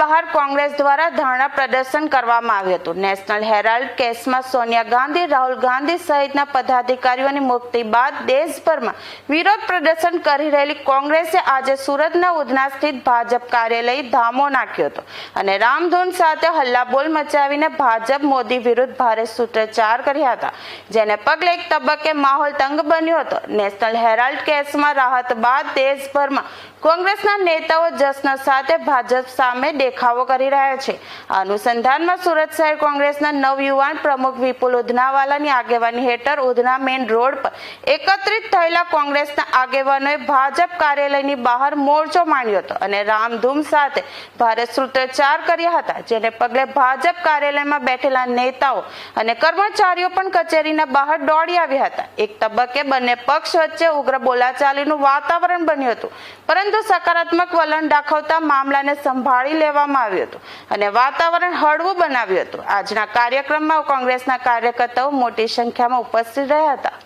બહાર કોંગ્રેસ દ્વારા ધરણા પ્રદર્શન કરવામાં આવ્યું હતું। નેશનલ હેરાલ્ડ કેસમાં સોનિયા ગાંધી, રાહુલ ગાંધી સહિતના પદાધિકારીઓની મુક્તિ બાદ દેશભરમાં વિરોધ પ્રદર્શન કરી રહેલી કોંગ્રેસે આજે સુરતના ઉધના સ્થિત ભાજપ કાર્યાલય ધામો નાખ્યો હતો અને રામધૂન સાથે હલ્લાબોલ મચાવીને ભાજપ મોદી વિરુદ્ધ ભારે સૂત્રોચ્ચાર કર્યા હતા, જેને પગલે એક તબક્કે માહોલ તંગ બન્યો હતો। નેશનલ હેરાલ્ડ કેસમાં રાહત બાદ દેશભરમાં કોંગ્રેસના નેતાઓ જશ્ન સાથે ભાજપ સામે દેખાવો કરી રહ્યા છે। આ અનુસંધાનમાં સુરત શહેર કોંગ્રેસના નવયુવાન પ્રમુખ વિપુલ ઉધનાવાલાની આગેવાની હેઠળ ઉધના મેઇન રોડ પર એકત્રિત થયેલા કોંગ્રેસના આગેવાનોએ ભાજપ કાર્યાલયની બહાર મોરચો માંડ્યો હતો અને રામધૂમ સાથે ભારે સૂત્રોચ્ચાર કર્યા હતા, જેને પગલે ભાજપ કાર્યાલયમાં બેઠેલા નેતાઓ અને કર્મચારીઓ પણ કચેરીના બહાર દોડી આવ્યા હતા। એક તબક્કે બંને પક્ષ વચ્ચે ઉગ્ર બોલાચાલીનું વાતાવરણ બન્યું હતું, પરંતુ સકારાત્મક વલણ દાખવતા મામલાને સંભાળી લેવામાં આવ્યું હતું અને વાતાવરણ હળવું બનાવ્યું હતું। આજના કાર્યક્રમમાં કોંગ્રેસના કાર્યકર્તાઓ મોટી સંખ્યામાં ઉપસ્થિત રહ્યા હતા।